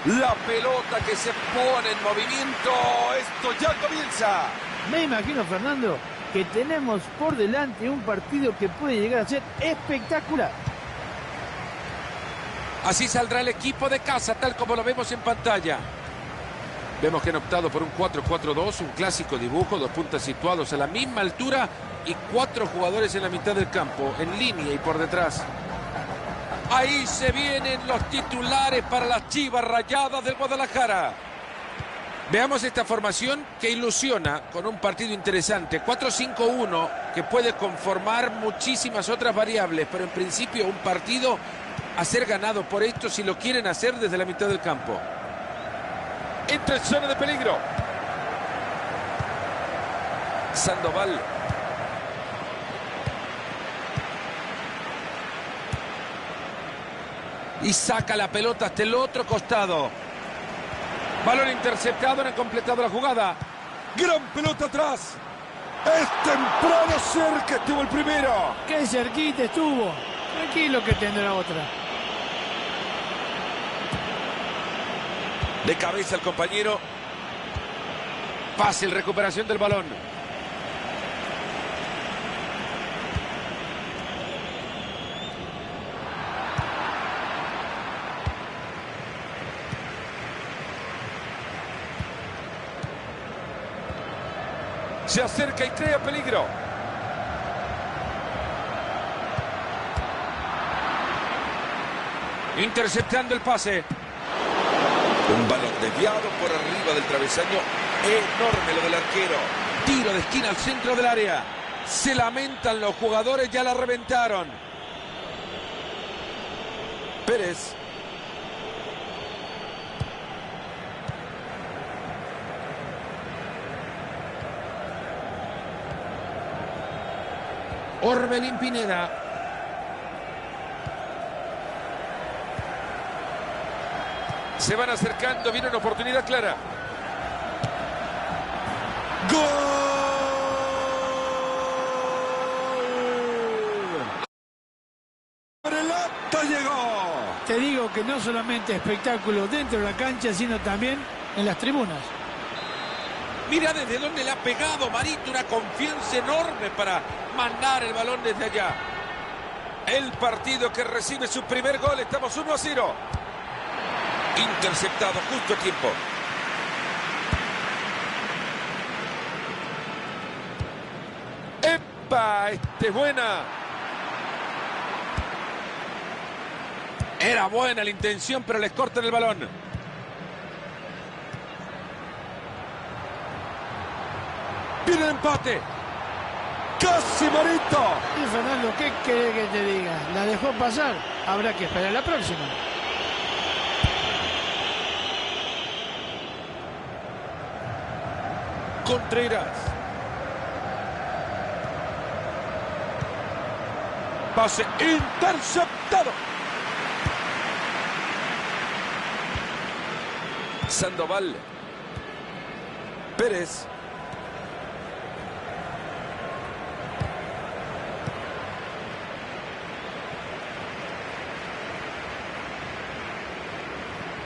La pelota que se pone en movimiento. Esto ya comienza. Me imagino, Fernando, que tenemos por delante un partido que puede llegar a ser espectacular. Así saldrá el equipo de casa, tal como lo vemos en pantalla. Vemos que han optado por un 4-4-2, un clásico dibujo, dos puntas situados a la misma altura y 4 jugadores en la mitad del campo, en línea y por detrás. Ahí se vienen los titulares para las Chivas Rayadas del Guadalajara. Veamos esta formación que ilusiona con un partido interesante. 4-5-1 que puede conformar muchísimas otras variables, pero en principio un partido a ser ganado por esto si lo quieren hacer desde la mitad del campo. Entra en zona de peligro. Sandoval. Y saca la pelota hasta el otro costado. Balón interceptado, no han completado la jugada. Gran pelota atrás. Es temprano cerca, estuvo el primero. ¡Qué cerquita estuvo! Tranquilo que tendrá otra. De cabeza el compañero. Fácil recuperación del balón. Se acerca y crea peligro. Interceptando el pase. Un balón desviado por arriba del travesaño. Enorme lo del arquero. Tiro de esquina al centro del área. Se lamentan los jugadores, ya la reventaron. Pérez. Orbelín Pineda. Se van acercando, viene una oportunidad clara. ¡Gol! ¡El acto llegó! Te digo que no solamente espectáculo dentro de la cancha, sino también en las tribunas. Mira desde dónde le ha pegado Marito, una confianza enorme para mandar el balón desde allá. El partido que recibe su primer gol, estamos 1-0. Interceptado justo a tiempo. ¡Epa! Esta es buena. Era buena la intención, pero les cortan el balón. Viene el empate. ¡Casi, Marito! Y Fernando, ¿qué querés que te diga? La dejó pasar. Habrá que esperar la próxima. Contreras. Pase interceptado. Sandoval. Pérez.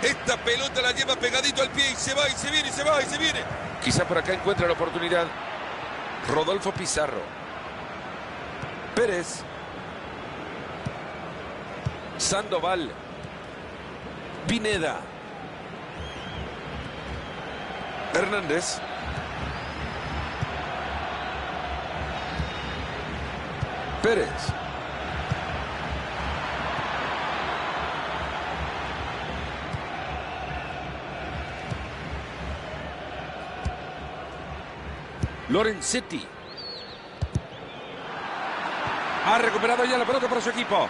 Esta pelota la lleva pegadito al pie y se va y se viene y se va y se viene. Quizá por acá encuentra la oportunidad. Rodolfo Pizarro. Pérez. Sandoval. Pineda. Hernández. Pérez. Lorenzetti. Ha recuperado ya la pelota para su equipo.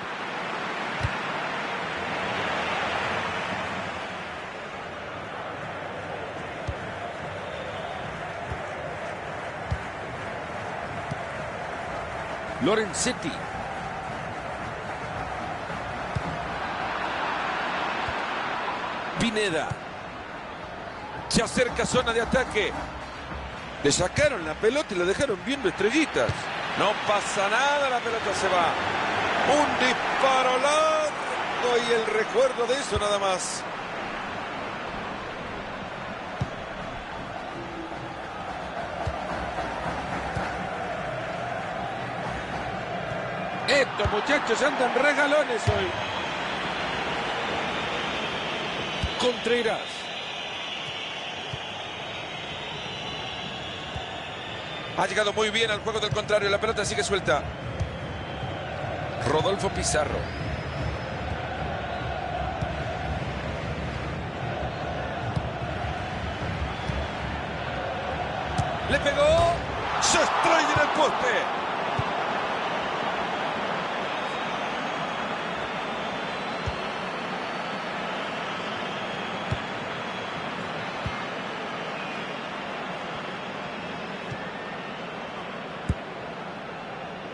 Lorenzetti. Pineda. Se acerca zona de ataque. Le sacaron la pelota y lo dejaron viendo estrellitas. No pasa nada, la pelota se va. Un disparo largo y el recuerdo de eso nada más. Estos muchachos andan regalones hoy. Contreras. Ha llegado muy bien al juego del contrario. La pelota sigue suelta. Rodolfo Pizarro. Le pegó. Se estrella en el poste.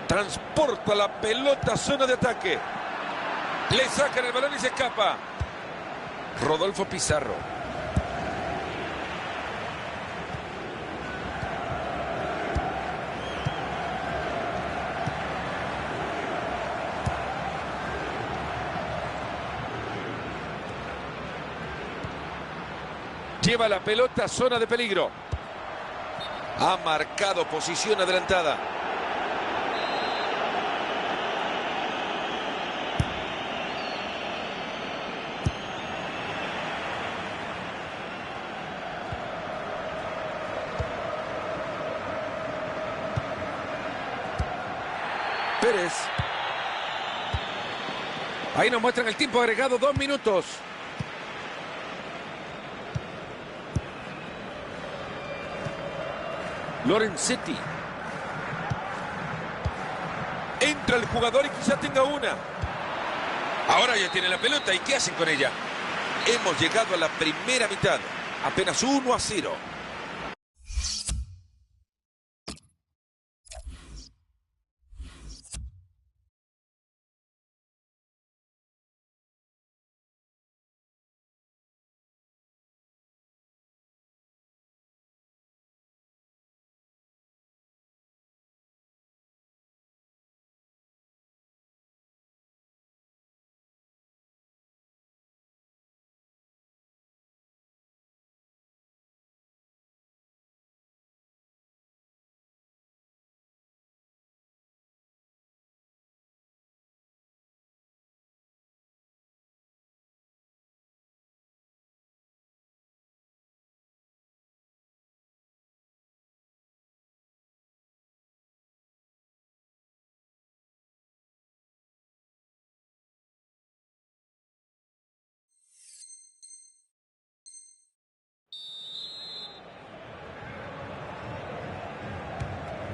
Transporta la pelota a zona de ataque. Le sacan el balón y se escapa. Rodolfo Pizarro. Lleva la pelota a zona de peligro. Ha marcado posición adelantada. Pérez. Ahí nos muestran el tiempo agregado, 2 minutos. Lorenzetti. Entra el jugador y quizá tenga una. Ahora ya tiene la pelota. ¿Y qué hacen con ella? Hemos llegado a la primera mitad. Apenas 1-0.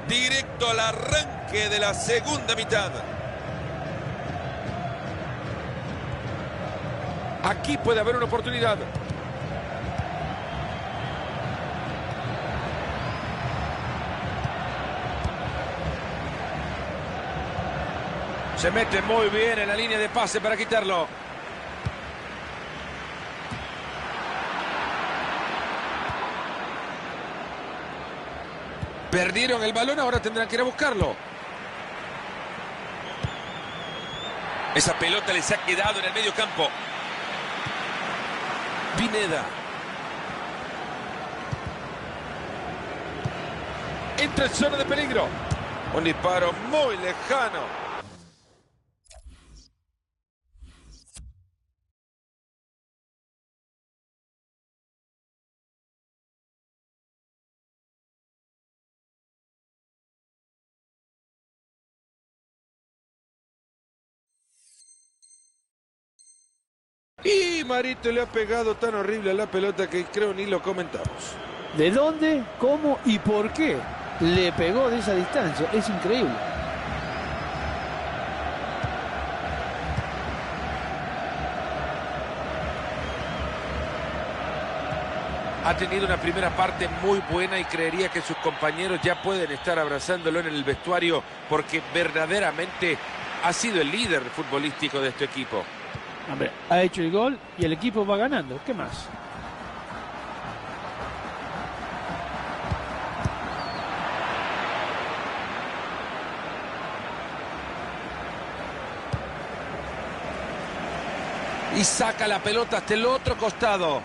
Directo al arranque de la segunda mitad. Aquí puede haber una oportunidad. Se mete muy bien en la línea de pase para quitarlo. Perdieron el balón, ahora tendrán que ir a buscarlo. Esa pelota les ha quedado en el medio campo. Pineda. Entra en zona de peligro. Un disparo muy lejano. Y Marito le ha pegado tan horrible a la pelota que creo ni lo comentamos. ¿De dónde, cómo y por qué le pegó de esa distancia? Es increíble. Ha tenido una primera parte muy buena y creería que sus compañeros ya pueden estar abrazándolo en el vestuario porque verdaderamente ha sido el líder futbolístico de este equipo. Hombre, ha hecho el gol y el equipo va ganando. ¿Qué más? Y saca la pelota hasta el otro costado.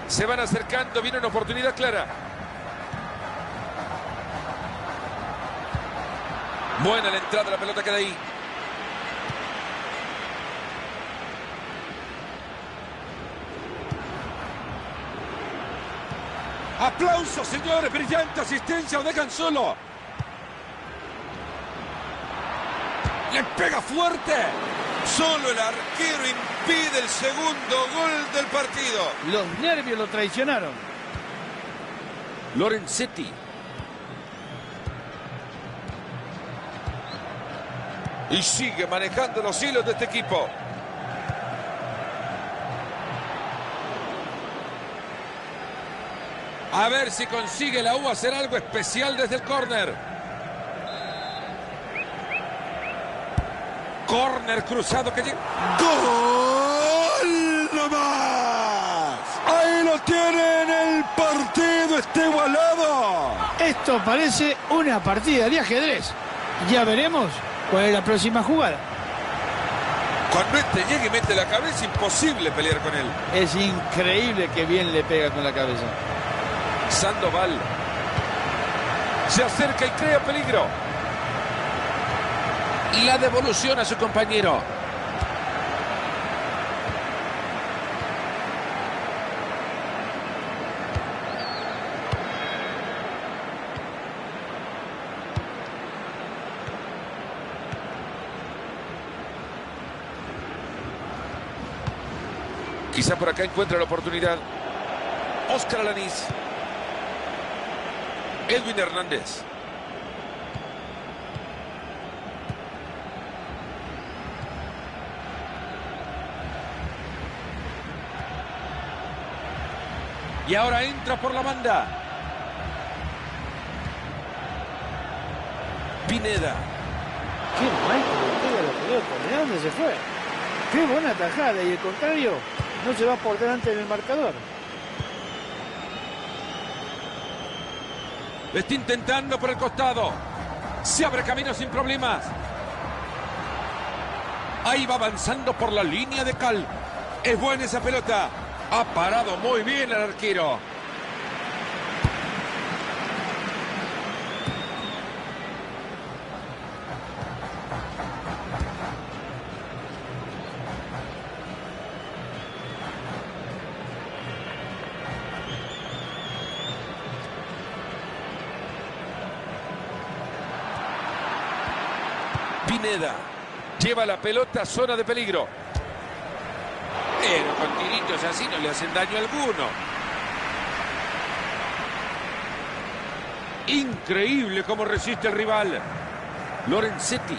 Se van acercando, viene una oportunidad clara. Buena la entrada, la pelota queda ahí. ¡Aplausos, señores! ¡Brillante asistencia! ¡Lo dejan solo! ¡Le pega fuerte! Solo el arquero impide el segundo gol del partido. Los nervios lo traicionaron. Lorenzetti. Y sigue manejando los hilos de este equipo. A ver si consigue la U hacer algo especial desde el córner. Córner cruzado que llega. ¡Gol! ¡No más! ¡Ahí lo tienen! ¡El partido está igualado! Esto parece una partida de ajedrez. Ya veremos cuál es la próxima jugada. Cuando este llegue y mete la cabeza, imposible pelear con él. Es increíble que bien le pega con la cabeza. Sandoval se acerca y crea peligro. La devolución a su compañero. Quizá por acá encuentra la oportunidad. Óscar Alanís. Edwin Hernández. Y ahora entra por la banda. Pineda. Qué mal que le pega la pelota. ¿De dónde se fue? Qué buena tajada. Y el contrario no se va por delante del marcador. Lo está intentando por el costado. Se abre camino sin problemas. Ahí va avanzando por la línea de cal. Es buena esa pelota. Ha parado muy bien el arquero. Pineda lleva la pelota a zona de peligro. Pero con tiritos así no le hacen daño alguno. Increíble cómo resiste el rival. Lorenzetti.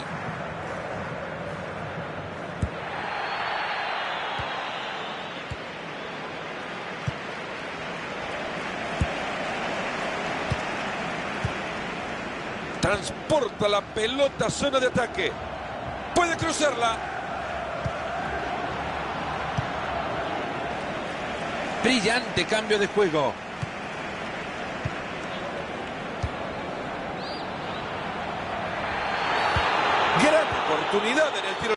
Transporta la pelota a zona de ataque. Puede cruzarla. Brillante cambio de juego. Gran oportunidad en el tiro.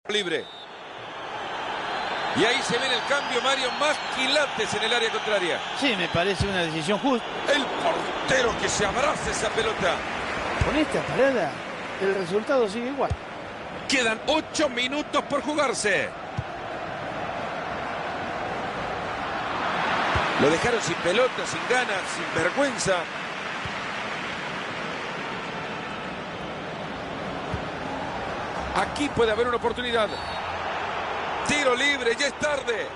Libre. Y ahí se ve en el cambio Mario, más quilates en el área contraria. Sí, me parece una decisión justa. El portero que se abraza esa pelota. Con esta parada, el resultado sigue igual. Quedan 8 minutos por jugarse. Lo dejaron sin pelota, sin ganas, sin vergüenza. Aquí puede haber una oportunidad. Tiro libre, ya es tarde.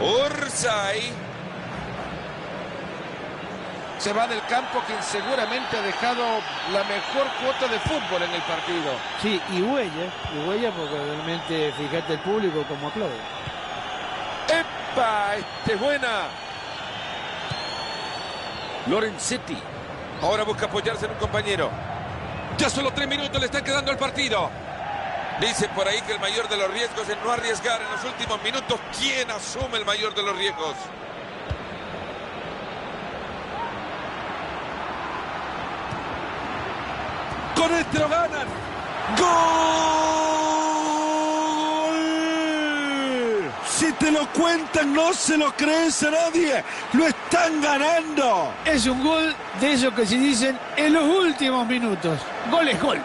Orsay. Se va del campo quien seguramente ha dejado la mejor cuota de fútbol en el partido. Sí, y huella porque realmente, fíjate el público como aplaude. ¡Epa! ¡Esta es buena! Lorenzetti. Ahora busca apoyarse en un compañero. Ya solo 3 minutos le están quedando al partido. Dicen por ahí que el mayor de los riesgos es no arriesgar en los últimos minutos. ¿Quién asume el mayor de los riesgos? Con este lo ganan. ¡Gol! Si te lo cuentan, no se lo crees a nadie. ¡Lo están ganando! Es un gol de esos que se dicen en los últimos minutos. Gol es gol.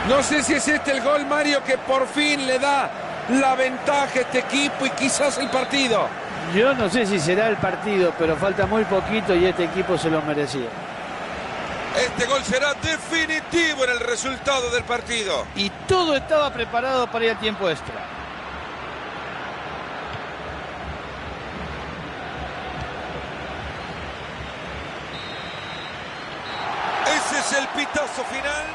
No sé si es este el gol, Mario, que por fin le da la ventaja a este equipo y quizás el partido. Yo no sé si será el partido, pero falta muy poquito y este equipo se lo merecía. Este gol será definitivo en el resultado del partido. Y todo estaba preparado para ir a tiempo extra. Ese es el pitazo final.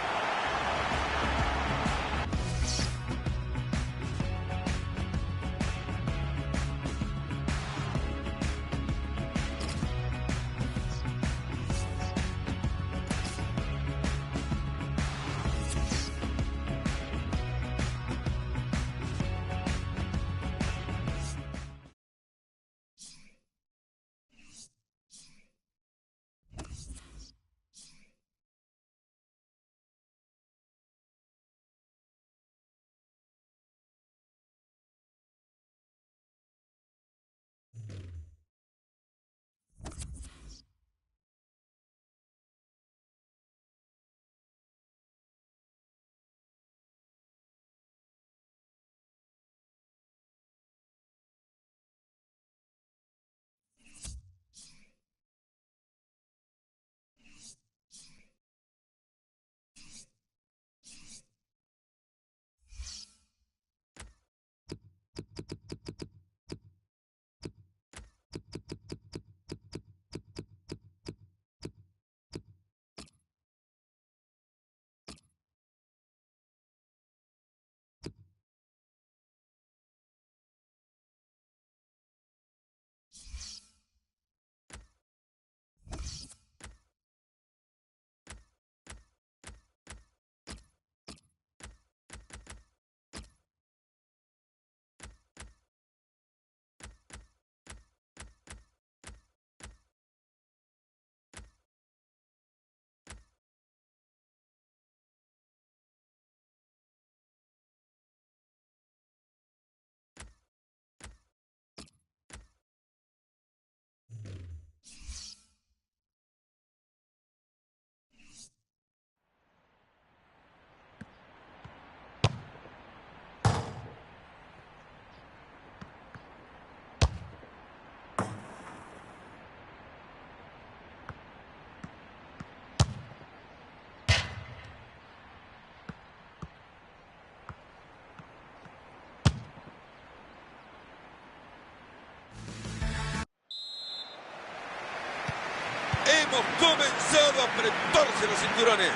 Hemos comenzado a apretarse los cinturones.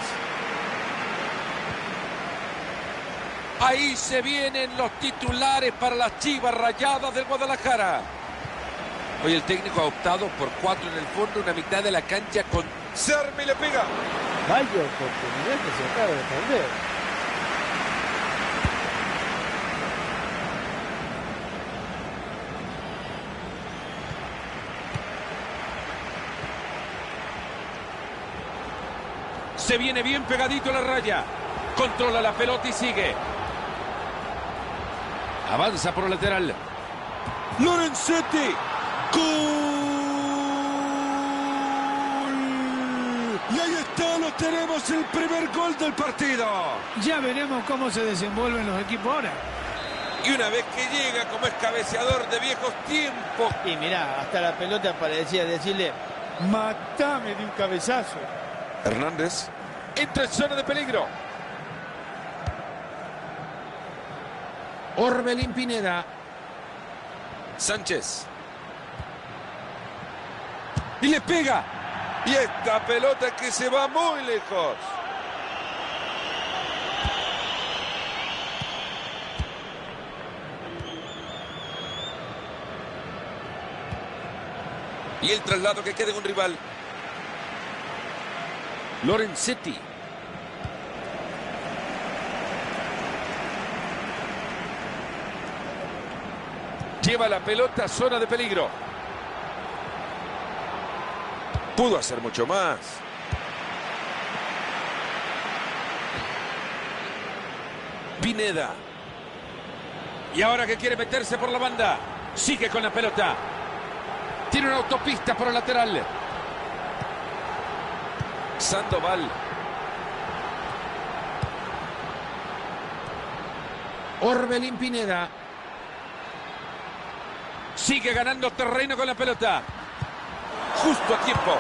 Ahí se vienen los titulares para las Chivas Rayadas del Guadalajara. Hoy el técnico ha optado por 4 en el fondo, una mitad de la cancha con... Sermi le pega. Vaya oportunidad que se acaba de perder. Se viene bien pegadito a la raya. Controla la pelota y sigue. Avanza por el lateral. Lorenzetti. ¡Gol! Y ahí está, lo tenemos, el primer gol del partido. Ya veremos cómo se desenvuelven los equipos ahora. Y una vez que llega como es cabeceador de viejos tiempos. Y mirá, hasta la pelota parecía decirle, matame de un cabezazo. Hernández entra en zona de peligro. Orbelín Pineda. Sánchez. Y le pega. Y esta pelota que se va muy lejos. Y el traslado que queda en un rival. Lorenzetti. Lleva la pelota a zona de peligro. Pudo hacer mucho más. Pineda. Y ahora que quiere meterse por la banda. Sigue con la pelota. Tiene una autopista por el lateral. Sandoval. Orbelín Pineda. Sigue ganando terreno con la pelota. Justo a tiempo.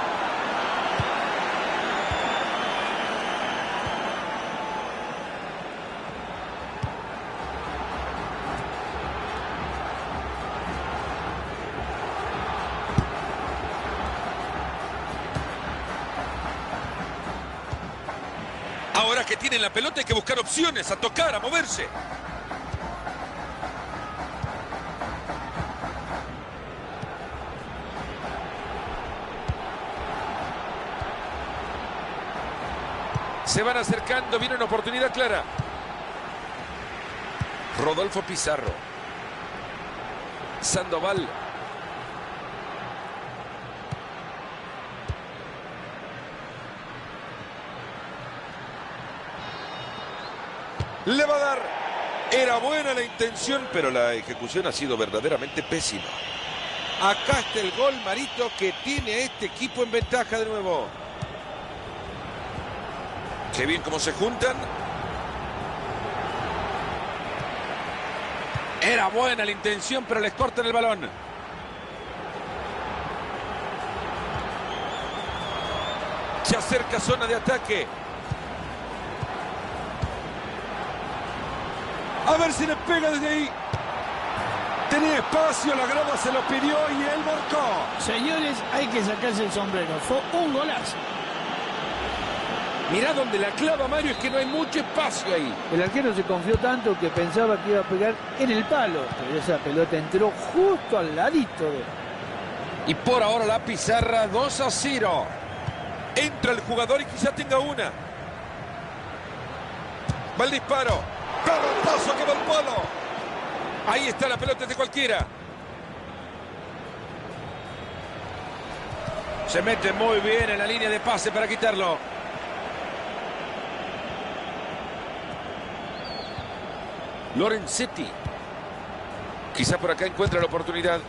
Ahora que tienen la pelota hay que buscar opciones, a tocar, a moverse. Se van acercando, viene una oportunidad clara. Rodolfo Pizarro. Sandoval. Le va a dar. Era buena la intención, pero la ejecución ha sido verdaderamente pésima. Acá está el gol, Marito, que tiene a este equipo en ventaja de nuevo. Qué bien cómo se juntan. Era buena la intención, pero les cortan el balón. Se acerca zona de ataque. A ver si le pega desde ahí. Tenía espacio, la grada se lo pidió y él marcó. Señores, hay que sacarse el sombrero. Fue un golazo. Mirá donde la clava Mario, es que no hay mucho espacio ahí. El arquero se confió tanto que pensaba que iba a pegar en el palo, pero esa pelota entró justo al ladito de... Y por ahora la pizarra 2-0. Entra el jugador y quizá tenga una. Va el disparo. Pelotazo que va al palo. Ahí está la pelota de cualquiera. Se mete muy bien en la línea de pase para quitarlo. Lorenzetti. Quizá por acá encuentra la oportunidad.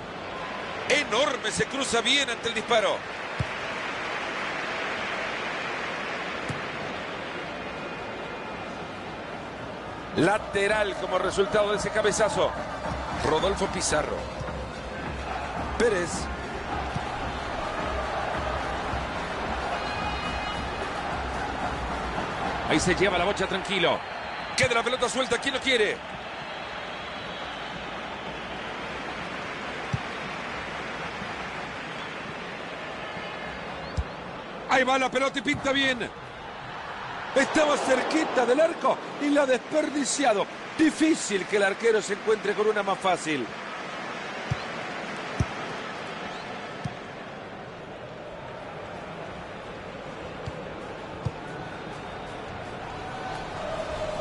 Enorme, se cruza bien ante el disparo. Lateral como resultado de ese cabezazo. Rodolfo Pizarro. Pérez. Ahí se lleva la bocha tranquilo. Queda la pelota suelta. ¿Quién lo quiere? Ahí va la pelota y pinta bien. Estaba cerquita del arco y la ha desperdiciado. Difícil que el arquero se encuentre con una más fácil.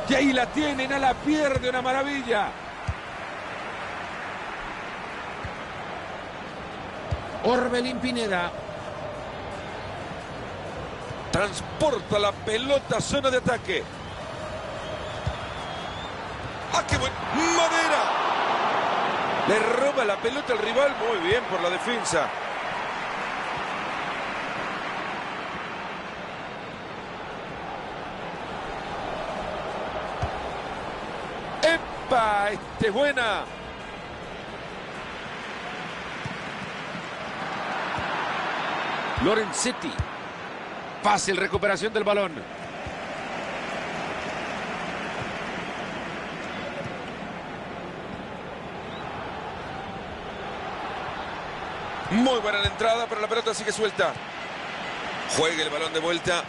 Y ahí la tienen, a la pierde, una maravilla. Orbelín Pineda. Transporta la pelota a zona de ataque. ¡Ah, qué buen! ¡Madera! Le roba la pelota al rival. Muy bien por la defensa. ¡Epa! ¡Este es buena! Lorenzetti. Fácil recuperación del balón. Muy buena la entrada, pero la pelota sigue suelta. Juegue el balón de vuelta.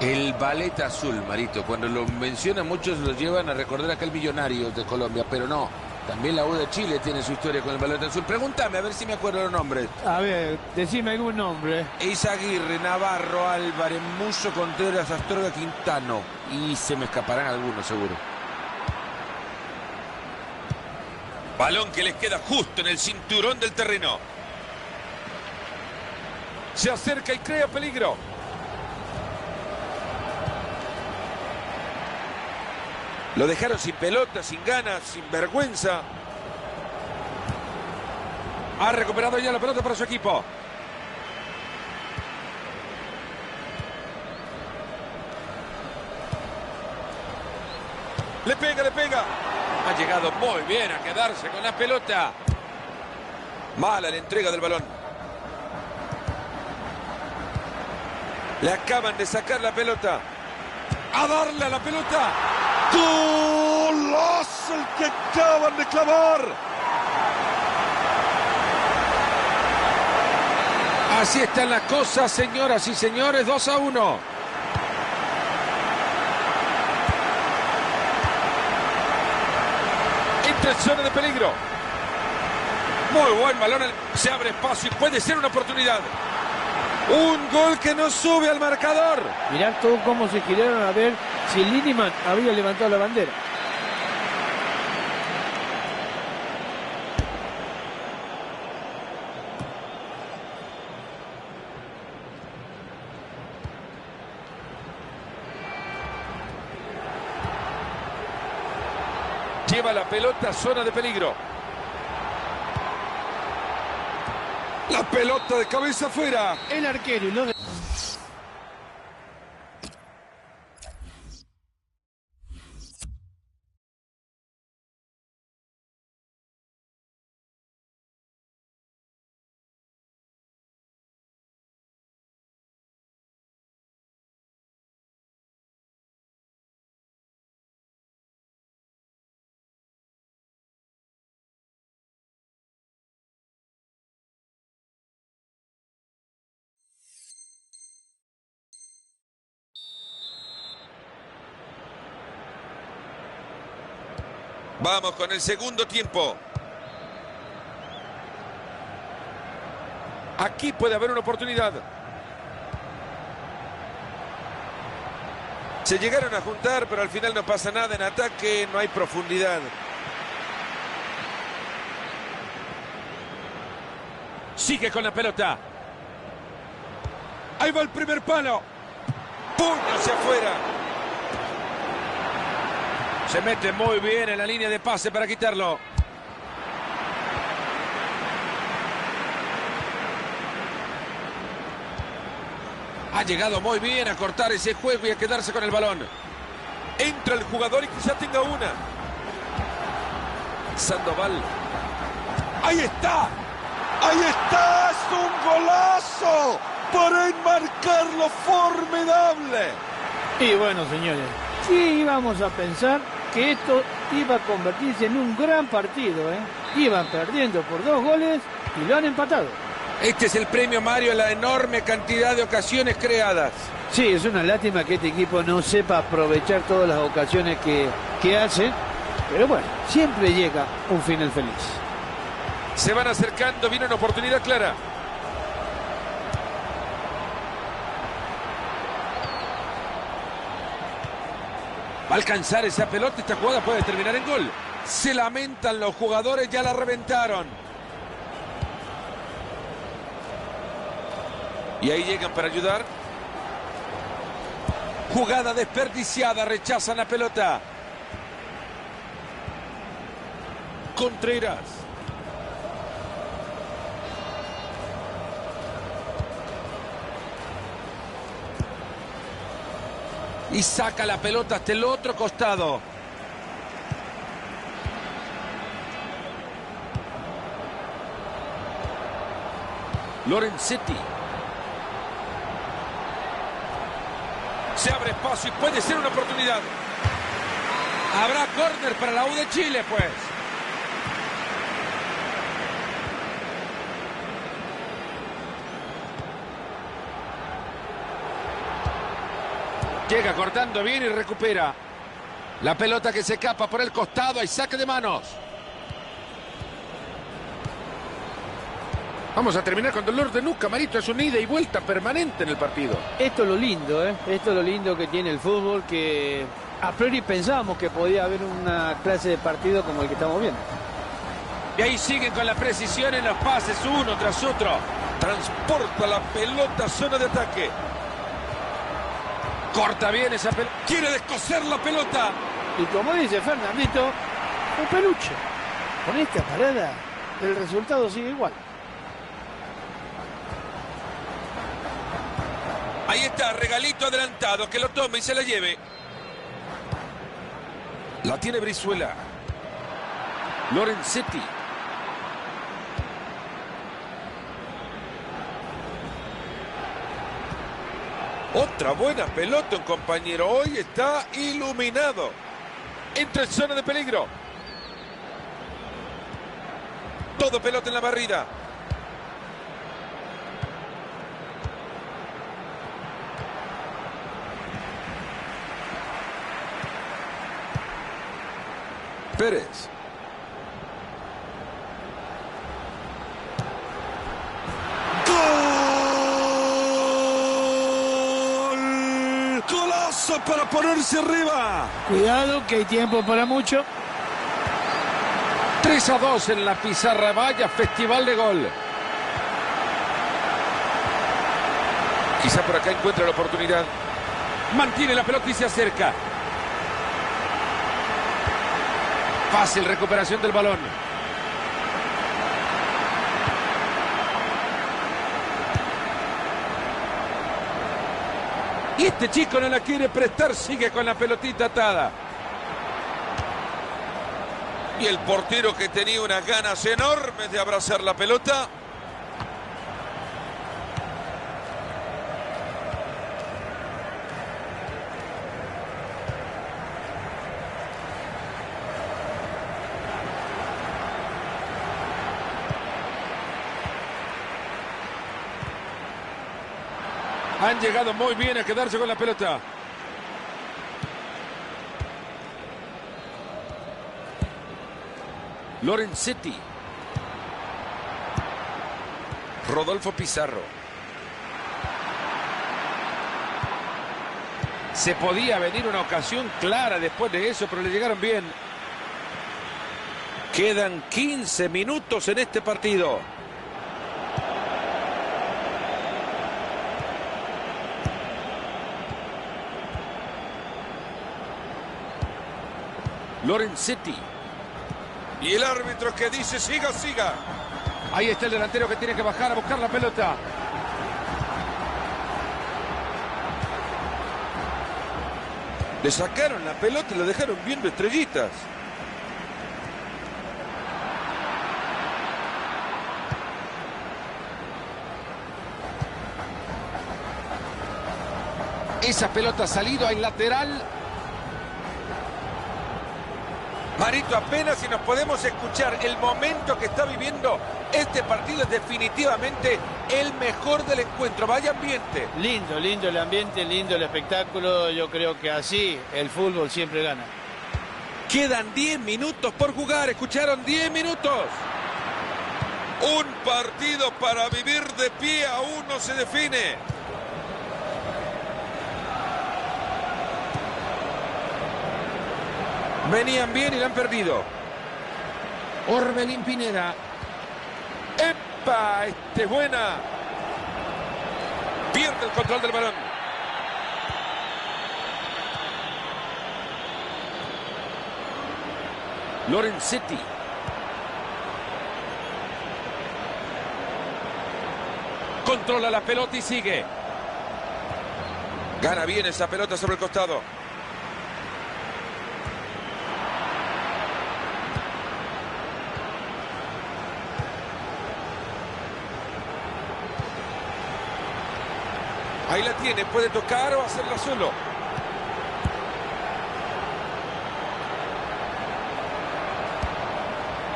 El ballet azul, Marito. Cuando lo mencionan muchos lo llevan a recordar aquel millonario de Colombia, pero no. También la U de Chile tiene su historia con el ballet azul. Pregúntame a ver si me acuerdo los nombres. A ver, decime algún nombre. Eizaguirre, Navarro, Álvarez, Musso, Contreras, Astorga, Quintano. Y se me escaparán algunos, seguro. Balón que les queda justo en el cinturón del terreno. Se acerca y crea peligro. Lo dejaron sin pelota, sin ganas, sin vergüenza. Ha recuperado ya la pelota para su equipo. Le pega, le pega. Ha llegado muy bien a quedarse con la pelota. Mala la entrega del balón. Le acaban de sacar la pelota. A darle a la pelota. ¡Golazo el que acaban de clavar! Así están las cosas, señoras y señores. 2-1. Entra en zona de peligro. Muy buen balón. Se abre espacio y puede ser una oportunidad. Un gol que no sube al marcador. Mirá todo cómo se giraron a ver si Lineman había levantado la bandera. Lleva la pelota a zona de peligro. La pelota de cabeza afuera. El arquero y los de... Vamos con el segundo tiempo. Aquí puede haber una oportunidad. Se llegaron a juntar, pero al final no pasa nada. En ataque no hay profundidad. Sigue con la pelota. Ahí va el primer palo. ¡Puño hacia afuera! Se mete muy bien en la línea de pase para quitarlo. Ha llegado muy bien a cortar ese juego y a quedarse con el balón. Entra el jugador y quizá tenga una. Sandoval. ¡Ahí está! ¡Ahí está! ¡Es un golazo! Para enmarcarlo formidable. Y bueno, señores, sí íbamos a pensar que esto iba a convertirse en un gran partido, ¿eh? Iban perdiendo por 2 goles y lo han empatado. Este es el premio, Mario, a la enorme cantidad de ocasiones creadas. Sí, es una lástima que este equipo no sepa aprovechar todas las ocasiones que hace, pero bueno, siempre llega un final feliz. Se van acercando, viene una oportunidad clara. Va a alcanzar esa pelota, esta jugada puede terminar en gol. Se lamentan los jugadores, ya la reventaron. Y ahí llegan para ayudar. Jugada desperdiciada, rechazan la pelota. Contreras. Y saca la pelota hasta el otro costado. Lorenzetti. Se abre espacio y puede ser una oportunidad. Habrá córner para la U de Chile, pues. Llega cortando bien y recupera. La pelota que se escapa por el costado. Hay saque de manos. Vamos a terminar con dolor de nuca, Marito. Es una ida y vuelta permanente en el partido. Esto es lo lindo, ¿eh? Esto es lo lindo que tiene el fútbol, que a priori pensábamos que podía haber una clase de partido como el que estamos viendo. Y ahí siguen con la precisión en los pases, uno tras otro. Transporta la pelota a zona de ataque. Corta bien esa pelota. Quiere descoser la pelota. Y como dice Fernandito, un peluche. Con esta parada, el resultado sigue igual. Ahí está, regalito adelantado, que lo tome y se la lleve. La tiene Brizuela. Lorenzetti. Otra buena pelota, un compañero. Hoy está iluminado. Entra en zona de peligro. Todo pelota en la barrida. Pérez. ¡Gol! ¡Golazo para ponerse arriba! Cuidado que hay tiempo para mucho. 3-2 en la pizarra. Vaya festival de gol. Quizá por acá encuentra la oportunidad. Mantiene la pelota y se acerca. Fácil recuperación del balón. Y este chico no la quiere prestar, sigue con la pelotita atada. Y el portero, que tenía unas ganas enormes de abrazar la pelota. Han llegado muy bien a quedarse con la pelota. Lorenzetti. Rodolfo Pizarro. Se podía venir una ocasión clara después de eso, pero le llegaron bien. Quedan 15 minutos en este partido. Lorenzetti. Y el árbitro que dice siga, siga. Ahí está el delantero que tiene que bajar a buscar la pelota. Le sacaron la pelota y lo dejaron viendo estrellitas. Esa pelota ha salido al lateral. Marito, apenas si nos podemos escuchar. El momento que está viviendo este partido es definitivamente el mejor del encuentro. Vaya ambiente. Lindo, lindo el ambiente, lindo el espectáculo. Yo creo que así el fútbol siempre gana. Quedan 10 minutos por jugar. ¿Escucharon? 10 minutos. Un partido para vivir de pie. Aún no se define. Venían bien y la han perdido. Orbelín Pineda. ¡Epa! Este es buena. Pierde el control del balón. Lorenzetti. Controla la pelota y sigue. Gana bien esa pelota sobre el costado. Ahí la tiene, puede tocar o hacerla solo.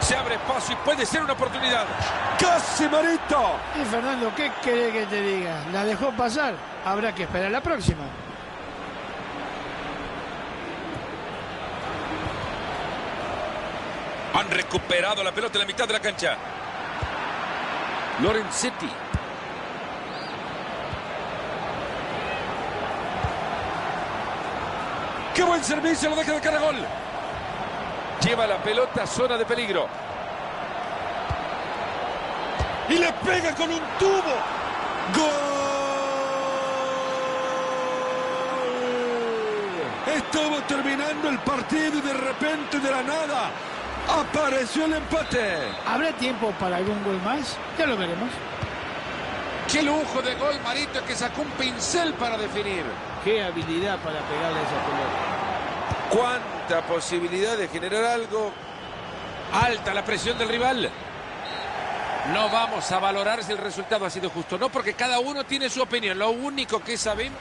Se abre espacio y puede ser una oportunidad. ¡Casi, Marito! Y Fernando, ¿qué querés que te diga? La dejó pasar. Habrá que esperar la próxima. Han recuperado la pelota en la mitad de la cancha. Lorenzetti. ¡Qué buen servicio! Lo deja de cara a gol. Lleva la pelota a zona de peligro. Y le pega con un tubo. ¡Gol! Estaba terminando el partido y de repente, de la nada, apareció el empate. ¿Habrá tiempo para algún gol más? Ya lo veremos. ¡Qué lujo de gol, Marito, que sacó un pincel para definir! Qué habilidad para pegarle a esa pelota. Cuánta posibilidad de generar algo. Alta la presión del rival. No vamos a valorar si el resultado ha sido justo. No, porque cada uno tiene su opinión. Lo único que sabemos...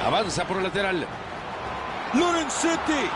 Avanza por el lateral. Lorenzetti.